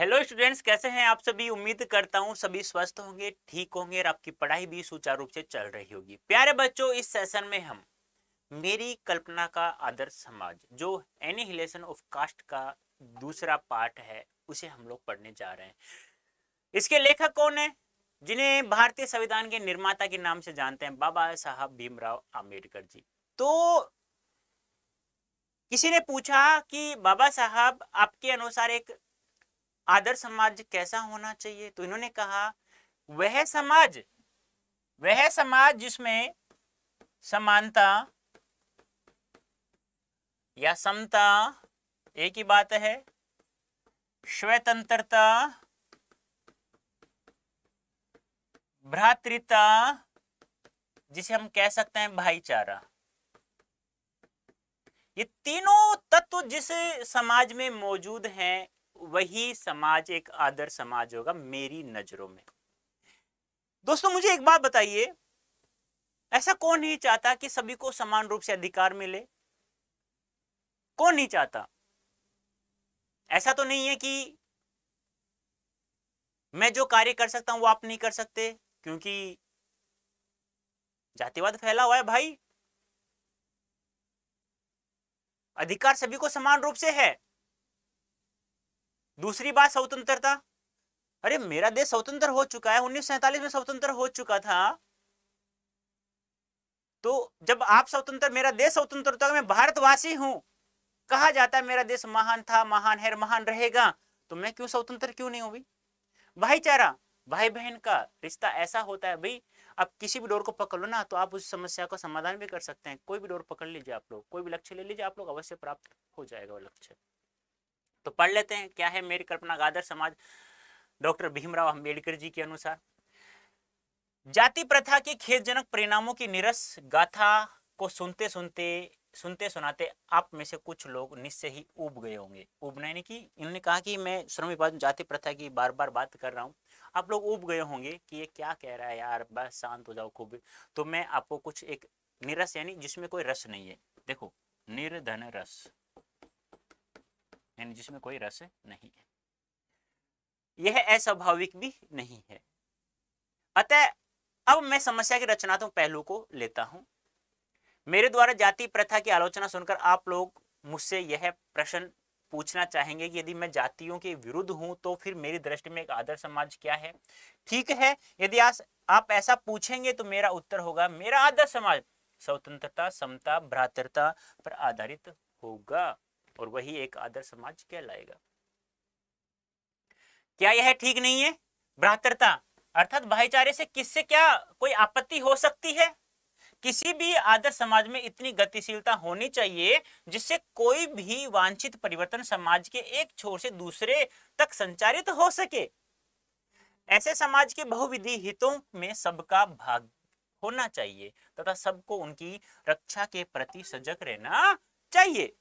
Hello students, कैसे हैं आप सभी। उम्मीद करता हूं सभी स्वस्थ होंगे, ठीक होंगे और आपकी पढ़ाई भी सुचारू रूप से चल रही होगी। प्यारे बच्चों, इस सेशन में हम मेरी कल्पना का आदर्श समाज जो एनिहिलेशन ऑफ कास्ट का दूसरा पार्ट है उसे हम लोग पढ़ने जा रहे हैं। इसके लेखक कौन है, जिन्हें भारतीय संविधान के निर्माता के नाम से जानते हैं, बाबा साहब भीमराव आम्बेडकर जी। तो किसी ने पूछा कि बाबा साहब, आपके अनुसार एक आदर्श समाज कैसा होना चाहिए, तो इन्होंने कहा वह समाज जिसमें समानता या समता एक ही बात है, स्वतंत्रता, भ्रातृता, जिसे हम कह सकते हैं भाईचारा, ये तीनों तत्व जिस समाज में मौजूद हैं वही समाज एक आदर्श समाज होगा मेरी नजरों में। दोस्तों, मुझे एक बात बताइए, ऐसा कौन नहीं चाहता कि सभी को समान रूप से अधिकार मिले? कौन नहीं चाहता? ऐसा तो नहीं है कि मैं जो कार्य कर सकता हूं वो आप नहीं कर सकते, क्योंकि जातिवाद फैला हुआ है भाई। अधिकार सभी को समान रूप से है। दूसरी बात, स्वतंत्रता। अरे, मेरा देश स्वतंत्र हो चुका है, 1947 में स्वतंत्र हो चुका था। तो जब आप स्वतंत्र, मेरा देश स्वतंत्र होता है, मैं भारतवासी हूं, कहा जाता है मेरा देश महान था, महान है, महान रहेगा, तो मैं क्यों स्वतंत्र क्यों नहीं हूं भाई? भाईचारा, भाई बहन का रिश्ता ऐसा होता है भाई। आप किसी भी डोर को पकड़ लो ना, तो आप उस समस्या का समाधान भी कर सकते हैं। कोई भी डोर पकड़ लीजिए आप लोग, कोई भी लक्ष्य ले लीजिए आप लोग, अवश्य प्राप्त हो जाएगा वो लक्ष्य। तो पढ़ लेते हैं क्या है मेरी कल्पना का आदर्श समाज डॉक्टर भीमराव अंबेडकर जी के अनुसार। जाति प्रथा के खेदजनक परिणामों की निरस गाथा को सुनते सुनाते आप में से कुछ लोग निश्चय ही ऊब गए होंगे। ऊबना यानी कि इन्होंने कहा कि मैं श्रम विभाजन जाति प्रथा की बार बार बात कर रहा हूं, आप लोग ऊब गए होंगे कि ये क्या कह रहा है यार, बस शांत हो जाओ खूब। तो मैं आपको कुछ एक निरस यानी जिसमें कोई रस नहीं है, देखो, निर्धन रस यानी जिसमें कोई रस नहीं है, यह अस्वाभाविक भी नहीं है। अतः अब मैं समस्या के रचनात्मक पहलू को लेता हूं। मेरे द्वारा जाति प्रथा की आलोचना सुनकर आप लोग मुझसे यह प्रश्न पूछना चाहेंगे कि यदि मैं जातियों के विरुद्ध हूं तो फिर मेरी दृष्टि में एक आदर्श समाज क्या है? ठीक है, यदि आप ऐसा पूछेंगे तो मेरा उत्तर होगा, मेरा आदर्श समाज स्वतंत्रता, समता, भ्रातृता पर आधारित होगा और वही एक आदर्श समाज कहलाएगा। क्या यह ठीक नहीं है? भ्रातृता अर्थात भाईचारे से किससे क्या कोई आपत्ति हो सकती है? किसी भी आदर्श समाज में इतनी गतिशीलता होनी चाहिए जिससे कोई भी वांछित परिवर्तन समाज के एक छोर से दूसरे तक संचारित हो सके। ऐसे समाज के बहुविधि हितों में सबका भाग होना चाहिए तथा सबको उनकी रक्षा के प्रति सजग रहना चाहिए।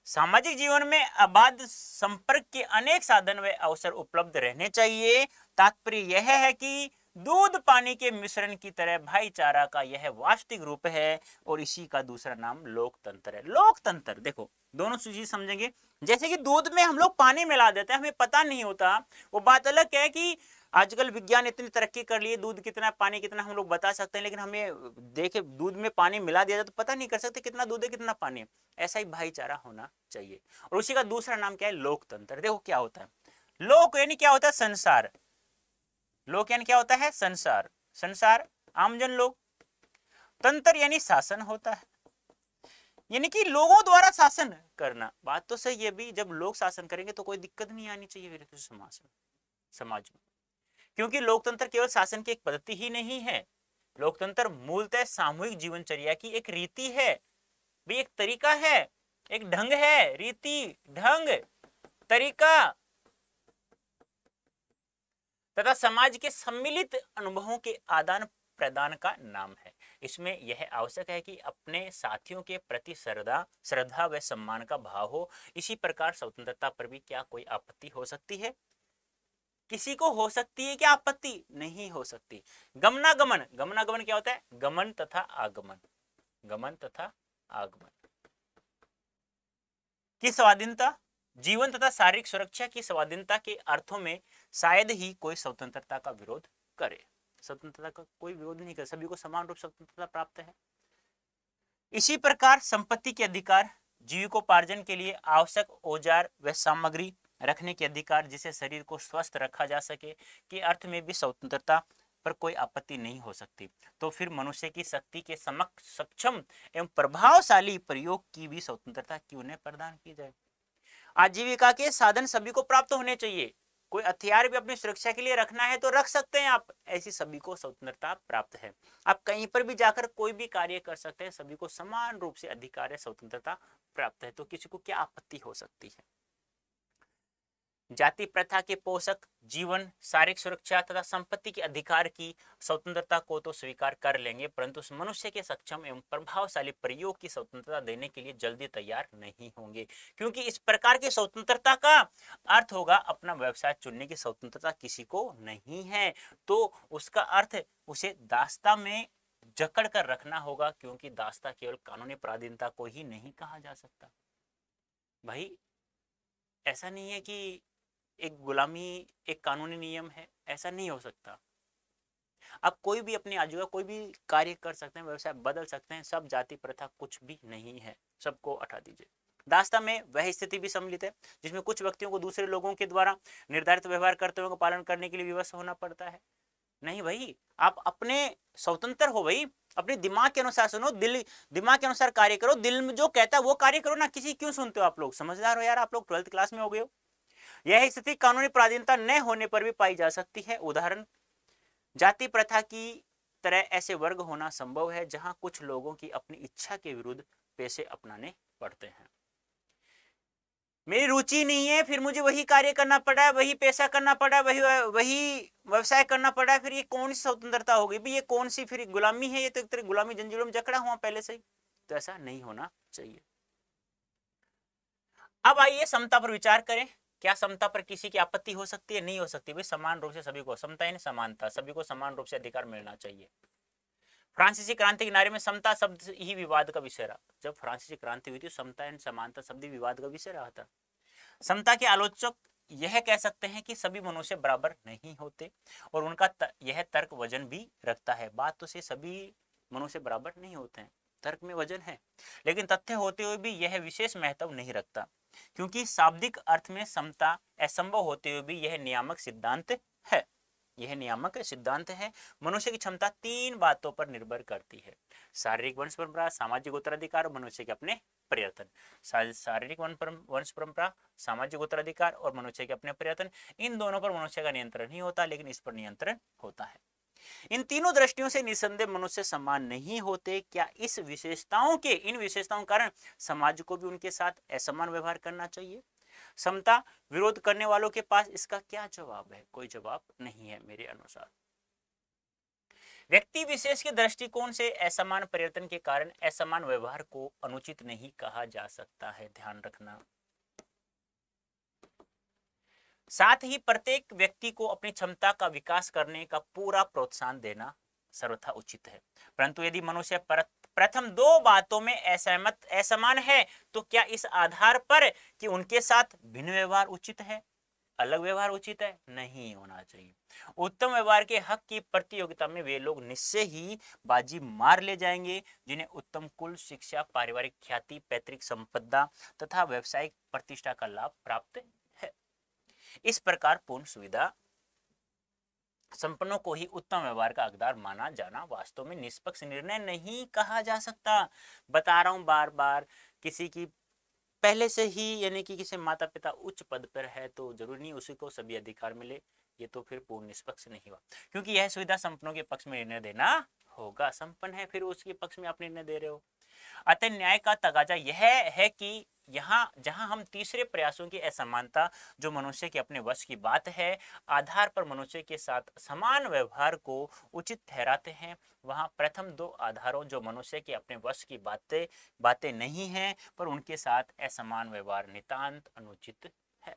सामाजिक जीवन में अबाध संपर्क के अनेक साधन व अवसर उपलब्ध रहने चाहिए। तात्पर्य यह है कि दूध पानी के मिश्रण की तरह भाईचारा का यह वास्तविक रूप है और इसी का दूसरा नाम लोकतंत्र है। लोकतंत्र, देखो, दोनों चीज समझेंगे। जैसे कि दूध में हम लोग पानी मिला देते हैं, हमें पता नहीं होता, वो बात अलग है कि आजकल विज्ञान इतनी तरक्की कर लिए, दूध कितना पानी कितना हम लोग बता सकते हैं, लेकिन हमें देखे दूध में पानी मिला दिया जाए तो पता नहीं कर सकते कितना दूध है कितना पानी है। ऐसा ही भाईचारा होना चाहिए और उसी का दूसरा नाम क्या है? लोकतंत्र। देखो क्या होता है, लोक यानी क्या होता है? संसार। लोक यानी क्या होता है? संसार, संसार आमजन लोग। तंत्र यानी शासन होता है, यानी कि लोगों द्वारा शासन करना। बात तो सही है भी, जब लोग शासन करेंगे तो कोई दिक्कत नहीं आनी चाहिए फिर तो समाज में, क्योंकि लोकतंत्र केवल शासन की एक पद्धति ही नहीं है। लोकतंत्र मूलतः सामूहिक जीवनचर्या की एक रीति है, भी एक तरीका है, एक ढंग है, रीति ढंग तरीका तथा समाज के सम्मिलित अनुभवों के आदान प्रदान का नाम है। इसमें यह आवश्यक है कि अपने साथियों के प्रति श्रद्धा व सम्मान का भाव हो। इसी प्रकार स्वतंत्रता पर भी क्या कोई आपत्ति हो सकती है? किसी को हो सकती है क्या आपत्ति? नहीं हो सकती। गमनागमन, गमनागमन क्या होता है? गमन तथा आगमन, गमन तथा आगमन की स्वाधीनता जीवन तथा शारीरिक सुरक्षा की स्वाधीनता के अर्थों में शायद ही कोई स्वतंत्रता का विरोध करे। स्वतंत्रता का कोई विरोध नहीं करे, सभी को समान रूप स्वतंत्रता प्राप्त है। इसी प्रकार संपत्ति के अधिकार, जीविकोपार्जन के लिए आवश्यक औजार व सामग्री रखने के अधिकार, जिससे शरीर को स्वस्थ रखा जा सके, के अर्थ में भी स्वतंत्रता पर कोई आपत्ति नहीं हो सकती। तो फिर मनुष्य की शक्ति के सक्षम एवं प्रभावशाली प्रयोग की भी स्वतंत्रता क्यों न प्रदान की जाए। आजीविका के साधन सभी को प्राप्त होने चाहिए। कोई हथियार भी अपनी सुरक्षा के लिए रखना है तो रख सकते हैं आप, ऐसी सभी को स्वतंत्रता प्राप्त है। आप कहीं पर भी जाकर कोई भी कार्य कर सकते हैं, सभी को समान रूप से अधिकार है, स्वतंत्रता प्राप्त है। तो किसी को क्या आपत्ति हो सकती है। जाति प्रथा के पोषक जीवन, शारीरिक सुरक्षा तथा संपत्ति के अधिकार की स्वतंत्रता को तो स्वीकार कर लेंगे, परंतु मनुष्य के सक्षम एवं प्रभावशाली प्रयोग की स्वतंत्रता देने के लिए जल्दी तैयार नहीं होंगे, क्योंकि इस प्रकार की स्वतंत्रता का अर्थ होगा अपना व्यवसाय चुनने की स्वतंत्रता किसी को नहीं है। तो उसका अर्थ उसे दास्ता में जकड़ कर रखना होगा, क्योंकि दास्ता केवल कानूनी पराधीनता को ही नहीं कहा जा सकता। भाई ऐसा नहीं है कि एक गुलामी एक कानूनी नियम है, ऐसा नहीं हो सकता। आप कोई भी अपनी आजीविका कोई भी कार्य कर सकते हैं, व्यवसाय बदल सकते हैं, सब जाति प्रथा कुछ भी नहीं है, सबको हटा दीजिए। दास्ता में वह स्थिति भी सम्मिलित है जिसमें कुछ व्यक्तियों को दूसरे लोगों के द्वारा निर्धारित व्यवहार कर्तव्यों का पालन करने के लिए विवश होना पड़ता है। नहीं भाई, आप अपने स्वतंत्र हो भाई, अपने दिमाग के अनुसार सुनो, दिमाग के अनुसार कार्य करो, दिल में जो कहता है वो कार्य करो ना। किसी क्यों सुनते हो आप लोग, समझदार हो यार, आप लोग 12th क्लास में हो गए हो। यह स्थिति कानूनी पराधीनता न होने पर भी पाई जा सकती है। उदाहरण, जाति प्रथा की तरह ऐसे वर्ग होना संभव है जहां कुछ लोगों की अपनी इच्छा के विरुद्ध पेशे अपनाने पड़ते हैं। मेरी रुचि नहीं है, फिर मुझे वही कार्य करना पड़ा है, वही पैसा करना पड़ा है, वही व्यवसाय करना पड़ा है। फिर ये कौन सी स्वतंत्रता होगी भी, ये कौन सी फिर गुलामी है, ये तो तेरे गुलामी जंजीरों में जकड़ा हुआ पहले से ही। तो ऐसा नहीं होना चाहिए। अब आइए समता पर विचार करें। क्या समता पर किसी की आपत्ति हो सकती है? नहीं हो सकती भाई, समान रूप से सभी को, समता यानी समानता, सभी को समान रूप से अधिकार मिलना चाहिए। फ्रांसीसी क्रांति के नारे में समता शब्द ही विवाद का विषय रहा। जब फ्रांसीसी क्रांति हुई थी, समता एंड समानता शब्द विवाद का विषय रहा था। समता के आलोचक यह कह सकते हैं कि सभी मनुष्य बराबर नहीं होते, और उनका यह तर्क वजन भी रखता है। बात तो से सभी मनुष्य बराबर नहीं होते हैं, तर्क में वजन है, लेकिन तथ्य होते हुए भी यह विशेष महत्व नहीं रखता, क्योंकि शाब्दिक अर्थ में समता असंभव होते हुए भी यह नियामक सिद्धांत है। यह नियामक सिद्धांत है। मनुष्य की क्षमता 3 बातों पर निर्भर करती है: शारीरिक वंश परंपरा, सामाजिक उत्तराधिकार और मनुष्य के अपने प्रयत्न। शारीरिक वंश परंपरा, सामाजिक उत्तराधिकार और मनुष्य के अपने प्रयत्न, इन दोनों पर मनुष्य का नियंत्रण नहीं होता, लेकिन इस पर नियंत्रण होता है। इन तीनों दृष्टियों से निसंदेह मनुष्य समान नहीं होते। क्या इन विशेषताओं के कारण समाज को भी उनके साथ असमान व्यवहार करना चाहिए? समता विरोध करने वालों के पास इसका क्या जवाब है? कोई जवाब नहीं है मेरे अनुसार। व्यक्ति विशेष के दृष्टिकोण से असमान परिवर्तन के कारण असमान व्यवहार को अनुचित नहीं कहा जा सकता है, ध्यान रखना। साथ ही प्रत्येक व्यक्ति को अपनी क्षमता का विकास करने का पूरा प्रोत्साहन देना सर्वथा उचित है। परंतु यदि मनुष्य प्रथम 2 बातों में असमान है, तो क्या इस आधार पर कि उनके साथ भिन्न व्यवहार उचित है, अलग व्यवहार उचित है? नहीं होना चाहिए। उत्तम व्यवहार के हक की प्रतियोगिता में वे लोग निश्चय ही बाजी मार ले जाएंगे जिन्हें उत्तम कुल, शिक्षा, पारिवारिक ख्याति, पैतृक संपदा तथा व्यावसायिक प्रतिष्ठा का लाभ प्राप्त है। इस प्रकार पूर्ण सुविधा संपन्नों को ही उत्तम व्यवहार का हकदार माना जाना वास्तव में निष्पक्ष निर्णय नहीं कहा जा सकता। बता रहा हूं बार बार, किसी की पहले से ही यानी कि किसी माता पिता उच्च पद पर है तो जरूरी नहीं उसी को सभी अधिकार मिले, ये तो फिर पूर्ण निष्पक्ष नहीं हुआ, क्योंकि यह सुविधा संपन्नों के पक्ष में निर्णय देना होगा। संपन्न है फिर उसके पक्ष में आप निर्णय दे रहे हो। अतः न्याय का तगाजा यह है कि यहाँ जहां हम तीसरे प्रयासों की असमानता जो मनुष्य के अपने वश की बात है आधार पर मनुष्य के साथ समान व्यवहार को उचित ठहराते हैं, वहां प्रथम 2 आधारों जो मनुष्य के अपने वश की बातें नहीं हैं पर उनके साथ असमान व्यवहार नितांत अनुचित है।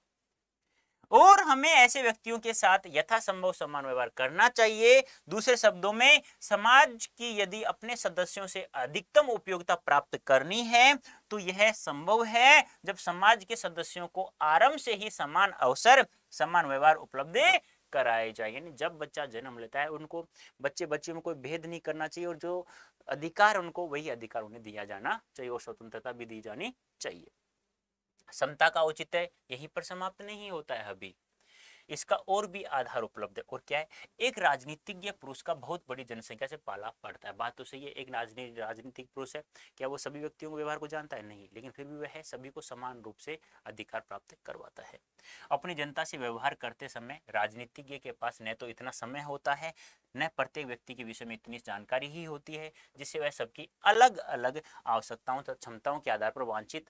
और हमें ऐसे व्यक्तियों के साथ यथासंभव समान व्यवहार करना चाहिए। दूसरे शब्दों में, समाज की यदि अपने सदस्यों से अधिकतम उपयोगिता प्राप्त करनी है तो यह संभव है जब समाज के सदस्यों को आरंभ से ही समान अवसर, समान व्यवहार उपलब्ध कराए जाए। यानी जब बच्चा जन्म लेता है उनको बच्चे में कोई भेद नहीं करना चाहिए, और जो अधिकार उनको वही अधिकार उन्हें दिया जाना चाहिए, और स्वतंत्रता भी दी जानी चाहिए। समता का औचित्य यहीं पर समाप्त नहीं होता है, अभी इसका और भी आधार उपलब्ध है। और क्या है, एक राजनीतिज्ञ पुरुष का बहुत बड़ी जनसंख्या से पाला पड़ता है। बात तो सही है, एक राजनीतिक पुरुष है, क्या वो सभी व्यक्तियों के व्यवहार को जानता है? नहीं, लेकिन फिर भी वह सभी को समान रूप से अधिकार प्राप्त करवाता है। अपनी जनता से व्यवहार करते समय राजनीतिज्ञ के पास न तो इतना समय होता है, न प्रत्येक व्यक्ति के विषय में इतनी जानकारी ही होती है, जिससे वह सबकी अलग अलग आवश्यकताओं तथा क्षमताओं के आधार पर वांछित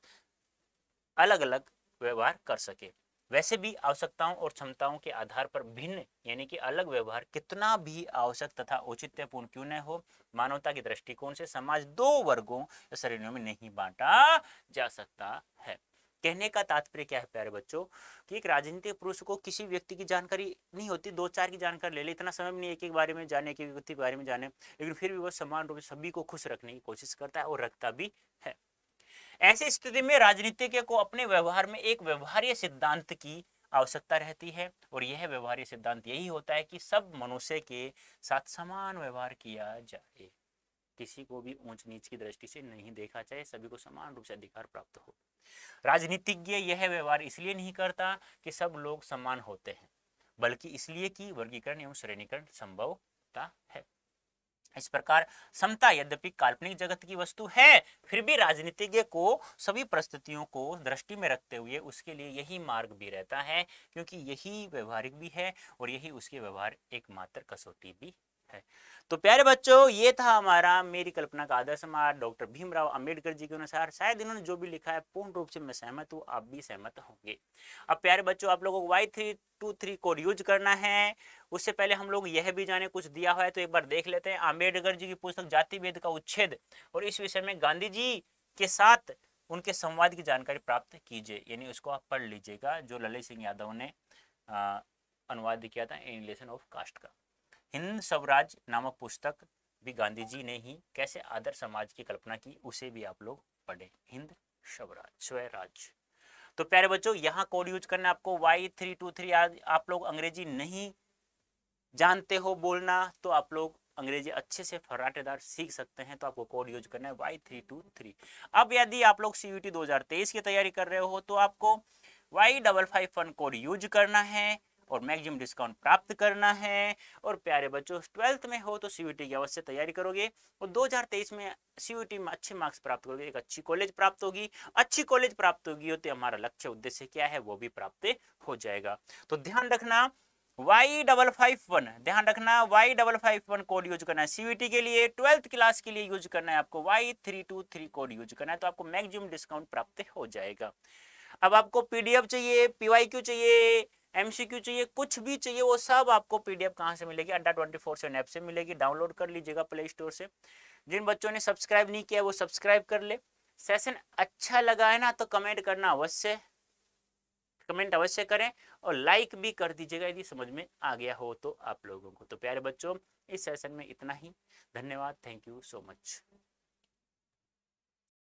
अलग अलग व्यवहार कर सके। वैसे भी आवश्यकताओं और क्षमताओं के आधार पर भिन्न यानी कि अलग व्यवहार कितना भी आवश्यक तथा औचित्यपूर्ण क्यों न हो, मानवता के दृष्टिकोण से समाज दो वर्गों या श्रेणियों में नहीं बांटा जा सकता है। कहने का तात्पर्य क्या है प्यारे बच्चों, कि एक राजनीतिक पुरुष को किसी व्यक्ति की जानकारी नहीं होती, दो चार की जानकारी ले ले, इतना समय नहीं एक एक बारे में जाने, एक व्यक्ति के बारे में जाने, लेकिन फिर भी वह समान रूप से सभी को खुश रखने की कोशिश करता है और रखता भी है। ऐसी स्थिति में राजनीतिज्ञ को अपने व्यवहार में एक व्यवहार्य सिद्धांत की आवश्यकता रहती है, और यह व्यवहार्य सिद्धांत यही होता है कि सब मनुष्य के साथ समान व्यवहार किया जाए, किसी को भी ऊंच नीच की दृष्टि से नहीं देखा जाए, सभी को समान रूप से अधिकार प्राप्त हो। राजनीतिज्ञ यह व्यवहार इसलिए नहीं करता कि सब लोग समान होते हैं, बल्कि इसलिए कि वर्गीकरण एवं श्रेणीकरण संभवता है। इस प्रकार समता यद्यपि काल्पनिक जगत की वस्तु है, फिर भी राजनीतिज्ञ को सभी परिस्थितियों को दृष्टि में रखते हुए उसके लिए यही मार्ग भी रहता है, क्योंकि यही व्यवहारिक भी है और यही उसके व्यवहार एकमात्र कसौटी भी है। तो प्यारे बच्चों, ये था हमारा मेरी कल्पना का आदर्श समाज डॉक्टर भीमराव अंबेडकर जी के अनुसार। शायद इन्होंने जो भी लिखा है पूर्ण रूप से मैं सहमत हूँ, आप भी सहमत होंगे। अब प्यारे बच्चों, आप लोगों को Y323 कोड यूज करना है। उससे पहले हम लोग यह भी जाने, कुछ दिया हुआ है तो एक बार देख लेते हैं। अंबेडकर जी की पुस्तक जाति भेद का उच्छेद और इस विषय में गांधी जी के साथ उनके संवाद की जानकारी प्राप्त कीजिए, यानी उसको आप पढ़ लीजिएगा, जो ललित सिंह यादव ने अनुवाद किया था इन रिलेशन ऑफ कास्ट का। हिंद स्वराज नामक पुस्तक भी गांधी जी ने ही कैसे आदर्श समाज की कल्पना की, उसे भी आप लोग पढ़े, हिंद स्वराज। तो प्यारे बच्चों, यहाँ कोड यूज करना आपको Y323। आप लोग अंग्रेजी नहीं जानते हो बोलना तो आप लोग अंग्रेजी अच्छे से फर्राटेदार सीख सकते हैं, तो आपको कोड यूज करना है Y323। अब यदि आप लोग CUET 2023 की तैयारी कर रहे हो तो आपको Y551 कोड यूज करना है और मैक्सिमम डिस्काउंट प्राप्त करना है। और प्यारे बच्चों, 12th में हो तो CUET की अवश्य तैयारी करोगे और 2023 में CUET में अच्छे मार्क्स प्राप्त करोगे, एक अच्छी कॉलेज प्राप्त होगी। अच्छी कॉलेज प्राप्त होगी तो हमारा लक्ष्य उद्देश्य क्या है वो भी प्राप्त हो जाएगा। तो ध्यान रखना Y551, ध्यान रखना Y551 कोड यूज करना है CUET के लिए। 12th क्लास के लिए यूज करना है आपको Y323 कोड यूज करना है, तो आपको मैक्सिमम डिस्काउंट प्राप्त हो जाएगा। अब आपको PDF चाहिए, PYQ चाहिए, MCQ चाहिए, कुछ भी चाहिए, वो सब आपको PDF कहाँ से मिलेगी? अड्डा 24/7 ऐप से मिलेगी। डाउनलोड कर लीजिएगा प्ले स्टोर से। जिन बच्चों ने सब्सक्राइब नहीं किया वो सब्सक्राइब कर ले। सेशन अच्छा लगा है ना तो कमेंट अवश्य करें और लाइक भी कर दीजिएगा यदि समझ में आ गया हो तो आप लोगों को। तो प्यारे बच्चों, इस सेशन में इतना ही। धन्यवाद, थैंक यू सो मच।